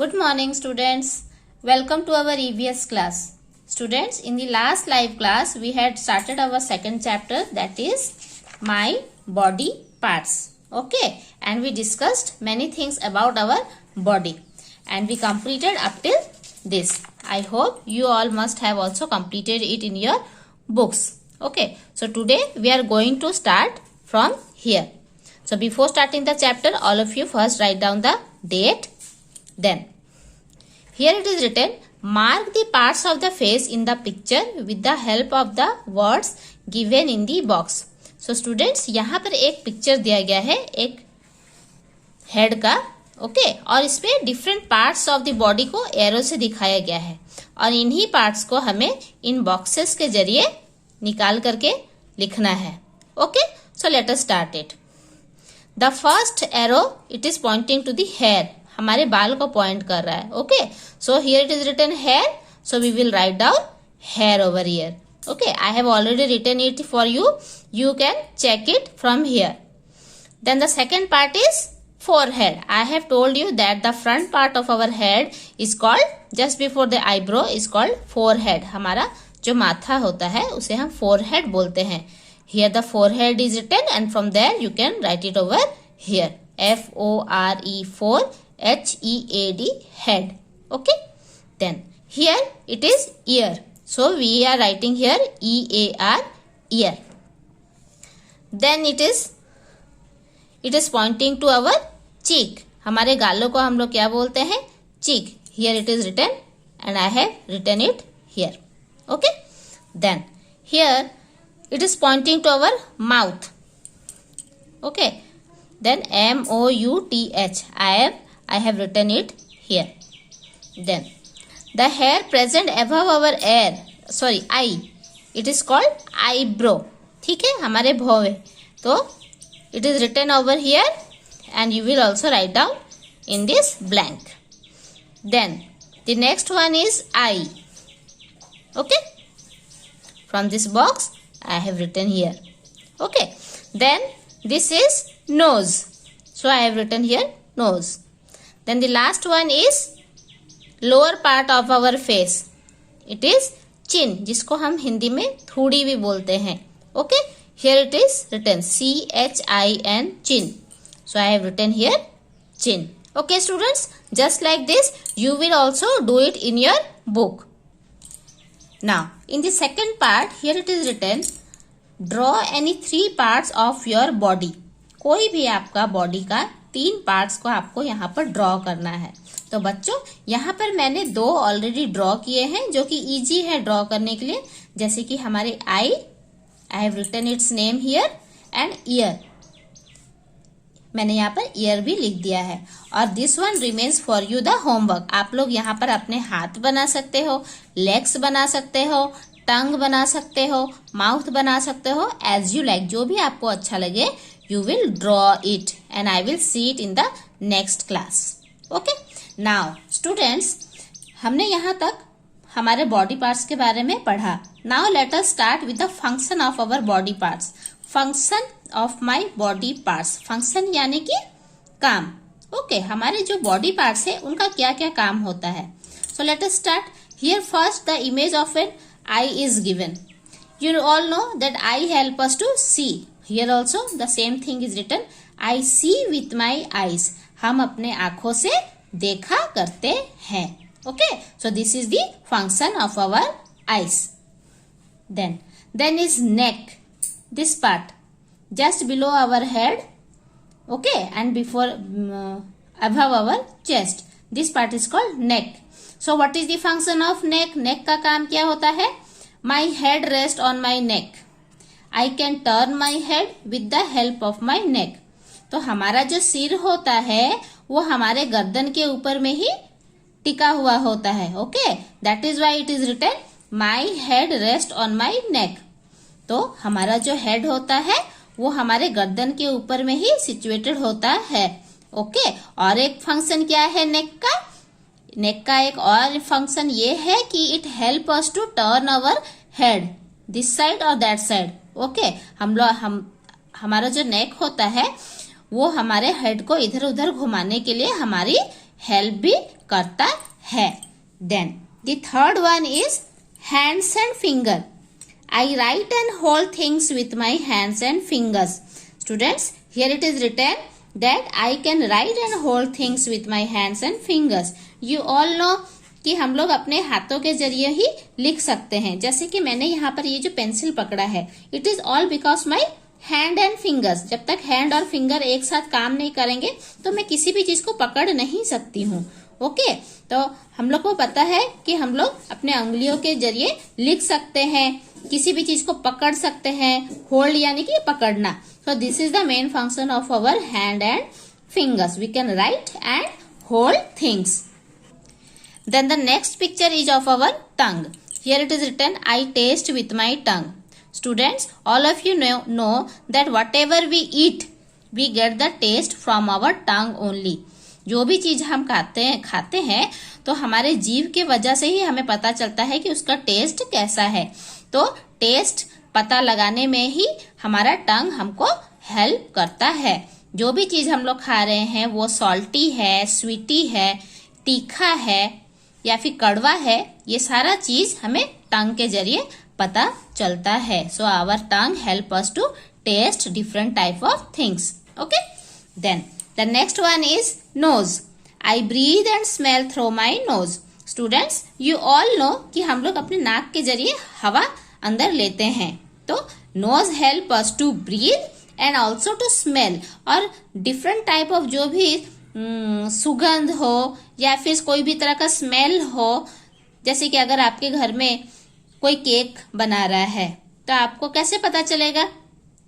Good morning students. Welcome to our EVS class. Students, in the last live class we had started our second chapter, that is my body parts. Okay, and we discussed many things about our body and we completed up till this. I hope you all must have also completed it in your books. Okay, so today we are going to start from here. So before starting the chapter, all of you first write down the date. Then here it is written, mark the parts of the face in the picture with the help of the words given in the box. So students, यहाँ पर एक picture दिया गया है एक head का, okay, और इसमें different parts of the body को एरो से दिखाया गया है और इन्हीं पार्ट्स को हमें इन बॉक्सेस के जरिए निकाल करके लिखना है. Okay, so let us start it. The first arrow it is pointing to the hair, हमारे बाल को पॉइंट कर रहा है. Okay, so here it is written here, so we will write down here over here. Okay, I have already written it for you, you can check it from here. Then the second part is forehead. I have told you that the front part of our head is called, just before the eyebrow is called forehead. हमारा जो माथा होता है उसे हम forehead बोलते हैं. Here the forehead is written and from there you can write it over here. F-O-R-E-4-H-E-A-D, head. Okay. Then here it is ear. So we are writing here E-A-R, ear. Then it is pointing to our cheek. हमारे गालों को हम लोग क्या बोलते हैं? cheek. Here it is written and I have written it here. Okay. Then here it is pointing to our mouth. Okay. Then M-O-U-T-H. I have written it here. Then the hair present above our eye. It is called eyebrow. ठीक है, हमारे भौं है. तो it is written over here and you will also write down in this blank. Then the next one is eye. Okay, from this box I have written here. Okay, then this is nose, so I have written here nose. Then the last one is lower part of our face. It is chin, जिसको हम हिंदी में थूड़ी भी बोलते हैं. Okay, here it is written C-H-I-N, chin. So I have written here chin. Okay students, just like this you will also do it in your book. Now in the second part, here it is written, draw any 3 parts of your body. कोई भी आपका body का 3 parts को आपको यहाँ पर draw करना है. तो बच्चों, यहाँ पर मैंने 2 ऑलरेडी ड्रॉ किए हैं जो कि इजी है ड्रॉ करने के लिए, जैसे कि हमारे आई, I have written its name here, and ear. मैंने यहाँ पर ear भी लिख दिया है. और this one remains for you the homework. आप लोग यहाँ पर अपने हाथ बना सकते हो, legs बना सकते हो, टंग बना सकते हो, माउथ बना सकते हो, as you like. जो भी आपको अच्छा लगे you will draw it and I will see it in the next class. Okay? Now students, हमने यहाँ तक हमारे बॉडी पार्ट्स के बारे में पढ़ा. Now let us start with the function of our body parts. Function of my body parts, function यानी कि काम. ओके, हमारे जो बॉडी पार्ट्स है उनका क्या क्या काम होता है. So let us start. Here first the image of an eye is given. You all know that eye help us to see. Here also the same thing is written, I see with my eyes. हम अपने आंखों से देखा करते हैं. Okay, so this is the function of our eyes. Then is neck, this part just below our head, okay, and before above our chest. This part is called neck. So what is the function of neck? Neck का काम क्या होता है? My head rests on my neck. I can turn my head with the help of my neck. तो हमारा जो सिर होता है वो हमारे गर्दन के ऊपर में ही टिका हुआ होता है. Okay, that is why it is written my head rest on my neck. तो हमारा जो हेड होता है वो हमारे गर्दन के ऊपर में ही सिचुएटेड होता है. ओके, और एक फंक्शन क्या है नेक का? नेक का एक और फंक्शन ये है कि it help us to turn our head this side और दैट साइड. ओके, हमारा जो नेक होता है वो हमारे हेड को इधर उधर घुमाने के लिए हमारी हेल्प भी करता है। Then the third one is hands and finger. I write and hold things with my hands and fingers. Students, here it is written that I can write and hold things with my hands and fingers. You all know कि हम लोग अपने हाथों के जरिए ही लिख सकते हैं। जैसे कि मैंने यहाँ पर ये जो पेंसिल पकड़ा है, it is all because my hand and fingers. जब तक हैंड और फिंगर एक साथ काम नहीं करेंगे तो मैं किसी भी चीज को पकड़ नहीं सकती हूँ। ओके, तो हम लोग को पता है कि हम लोग अपने उंगलियों के जरिए लिख सकते हैं, किसी भी चीज को पकड़ सकते हैं। होल्ड यानी कि पकड़ना। So this is the main function of our hand and fingers. We can write and hold things. Then the next picture is of our tongue. Here it is written, I taste with my tongue. Students, all of you know that whatever we eat, we get the taste from our tongue only. जो भी चीज हम खाते हैं तो हमारे जीभ के वजह से ही हमें पता चलता है कि उसका टेस्ट कैसा है। तो टेस्ट पता लगाने में ही हमारा टंग हमको हेल्प करता है। जो भी चीज हम लोग खा रहे हैं वो सॉल्टी है, स्वीटी है, तीखा है या फिर कड़वा है, ये सारा चीज हमें टंग के जरिए पता चलता है। So our tongue help us to taste different type of things. Okay, then the next one is nose. I breathe and smell through my nose. Students, you all know कि हम लोग अपने नाक के जरिए हवा अंदर लेते हैं। तो nose help us to breathe and also to smell. और डिफरेंट टाइप ऑफ जो भी सुगंध हो या फिर कोई भी तरह का स्मेल हो, जैसे कि अगर आपके घर में कोई केक बना रहा है तो आपको कैसे पता चलेगा?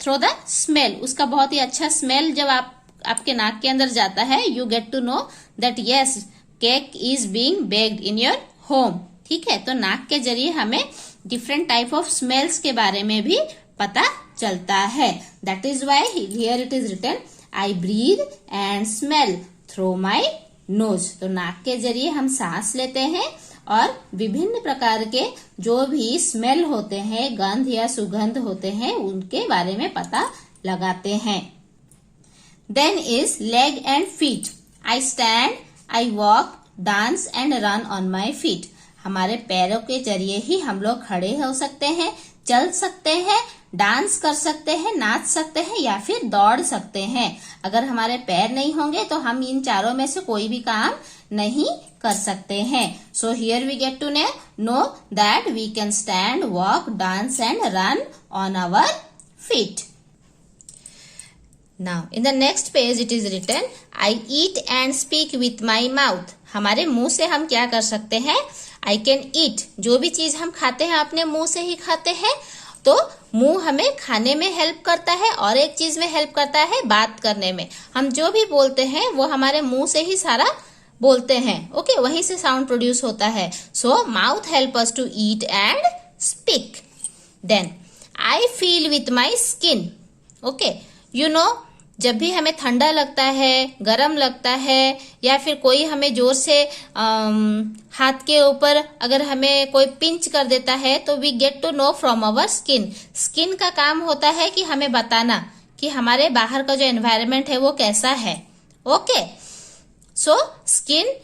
Through the smell. उसका बहुत ही अच्छा स्मेल जब आपके नाक के अंदर जाता है, you get to know that yes cake is being baked in your home. ठीक है, तो नाक के जरिए हमें डिफरेंट टाइप ऑफ स्मेल्स के बारे में भी पता चलता है। That is why here it is written, I breathe and smell through my nose. तो नाक के जरिए हम सांस लेते हैं और विभिन्न प्रकार के जो भी स्मेल होते हैं, गंध या सुगंध होते हैं, उनके बारे में पता लगाते हैं। Then is leg and feet. I stand, I walk, dance and run on my feet. हमारे पैरों के जरिए ही हम लोग खड़े हो सकते हैं, चल सकते हैं, डांस कर सकते हैं, नाच सकते हैं या फिर दौड़ सकते हैं। अगर हमारे पैर नहीं होंगे तो हम इन चारों में से कोई भी काम नहीं कर सकते हैं। So here we get to know that we can stand, walk, dance and run on our feet. Now, in the next page it is written, I eat and speak with my mouth. हमारे मुंह से हम क्या कर सकते हैं? I can eat. जो भी चीज हम खाते हैं अपने मुंह से ही खाते हैं। तो मुंह हमें खाने में हेल्प करता है और एक चीज में हेल्प करता है बात करने में। हम जो भी बोलते हैं वो हमारे मुंह से ही सारा बोलते हैं। ओके, वहीं से साउंड प्रोड्यूस होता है। So mouth help us to eat and speak. Then I feel with my skin. Okay, you know, जब भी हमें ठंडा लगता है, गरम लगता है या फिर कोई हमें जोर से हाथ के ऊपर अगर हमें कोई पिंच कर देता है तो we get to know from our skin. Skin का काम होता है कि हमें बताना कि हमारे बाहर का जो एनवायरनमेंट है वो कैसा है। Okay, so skin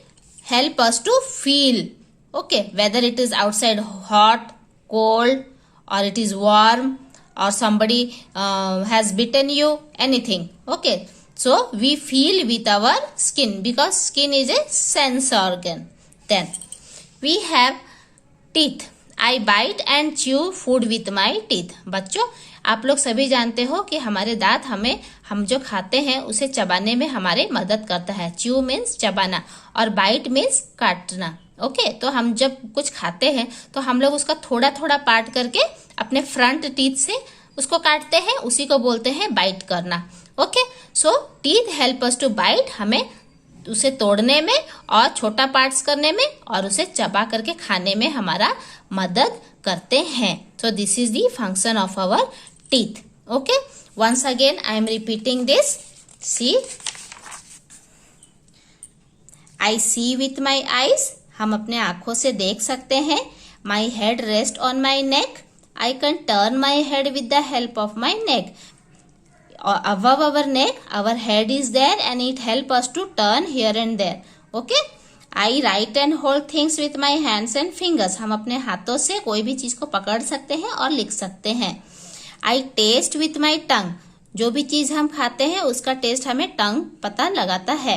help us to feel, okay, whether it is outside hot, cold और it is warm or somebody has bitten you, anything. Okay, so we feel with our skin because skin is a sense organ. Then we have teeth. I bite and chew food with my teeth. बच्चों, आप लोग सभी जानते हो कि हमारे दांत हम जो खाते हैं उसे चबाने में हमारे मदद करता है। च्यू मीन्स चबाना और बाइट मीन्स काटना। ओके, तो हम जब कुछ खाते हैं तो हम लोग उसका थोड़ा थोड़ा पार्ट करके अपने फ्रंट टीथ से उसको काटते हैं, उसी को बोलते हैं बाइट करना। Okay, so teeth help us to bite, हमें उसे तोड़ने में और छोटा पार्ट्स करने में और उसे चबा करके खाने में हमारा मदद करते हैं। So this is the function of our teeth. Okay, once again I am repeating this. See, I see with my eyes. हम अपने आंखों से देख सकते हैं। My head rest on my neck. I can turn my head with the help of my neck. Above our neck, our head is there and it helps us to turn here and there. Okay. I write and hold things with my hands and fingers, हम अपने हाथों से कोई भी चीज को पकड़ सकते हैं और लिख सकते हैं। आई टेस्ट विथ माई टंग, जो भी चीज हम खाते हैं उसका टेस्ट हमें टंग पता लगाता है।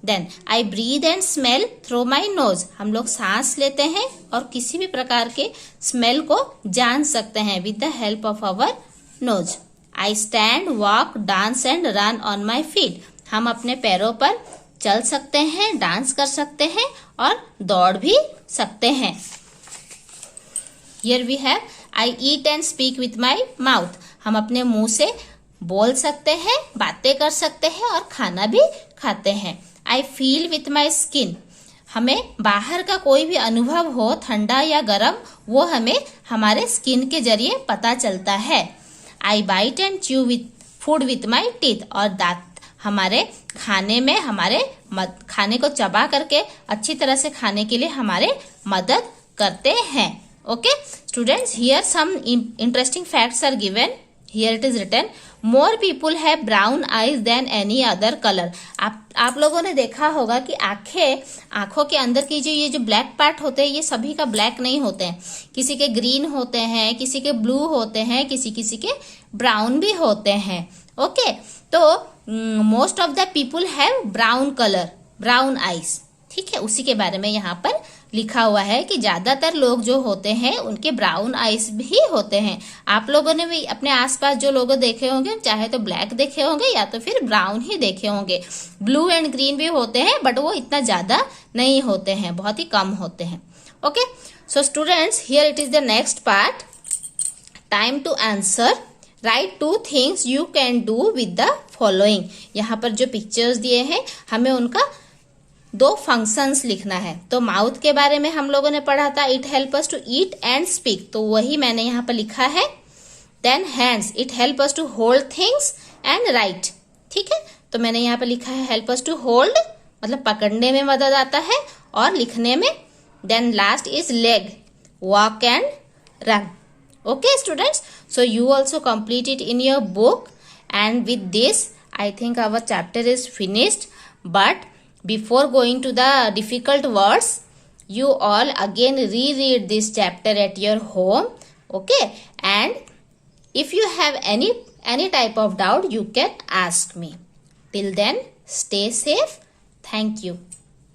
Then I breathe and smell through my nose, हम लोग सांस लेते हैं और किसी भी प्रकार के स्मेल को जान सकते हैं with the help of our nose. I stand, walk, dance and run on my feet, हम अपने पैरों पर चल सकते हैं, डांस कर सकते हैं और दौड़ भी सकते हैं। Here we have I eat and speak with my mouth, हम अपने मुंह से बोल सकते हैं, बातें कर सकते हैं और खाना भी खाते हैं। आई फील विथ माई स्किन, हमें बाहर का कोई भी अनुभव हो, ठंडा या गर्म, वो हमें हमारे स्किन के जरिए पता चलता है। I bite and chew with food with my teeth, और दांत हमारे खाने में खाने को चबा करके अच्छी तरह से खाने के लिए हमारे मदद करते हैं। Okay students, here some interesting facts are given. Here it is written, more people have brown eyes than any other colour. आप लोगों ने देखा होगा कि आंखों के अंदर की जो ये जो ब्लैक पार्ट होते हैं, ये सभी का ब्लैक नहीं होते हैं, किसी के ग्रीन होते हैं, किसी के ब्लू होते हैं, किसी किसी के ब्राउन भी होते हैं। ओके, तो most of the people have brown colour, brown eyes. ठीक है, उसी के बारे में यहाँ पर लिखा हुआ है कि ज्यादातर लोग जो होते हैं उनके ब्राउन आईज भी होते हैं। आप लोगों ने भी अपने आसपास जो लोग देखे होंगे, चाहे तो ब्लैक देखे होंगे या तो फिर ब्राउन ही देखे होंगे। ब्लू एंड ग्रीन भी होते हैं बट वो इतना ज्यादा नहीं होते हैं, बहुत ही कम होते हैं। Okay, so students, here it is the next part, time to answer. Write 2 things you can do with the following. यहाँ पर जो पिक्चर्स दिए हैं हमें उनका 2 फंक्शंस लिखना है। तो माउथ के बारे में हम लोगों ने पढ़ा था, it help us to eat and speak, तो वही मैंने यहाँ पर लिखा है। Then hands, it help us to hold things and write. ठीक है, तो मैंने यहाँ पर लिखा है हेल्प अस टू होल्ड, मतलब पकड़ने में मदद आता है और लिखने में। Then last is leg, walk and run. Okay students, so you also complete it in your book, and with this I think our chapter is finished. But before going to the difficult words, you all again reread this chapter at your home. Okay, and if you have any type of doubt, you can ask me. Till then, stay safe. Thank you.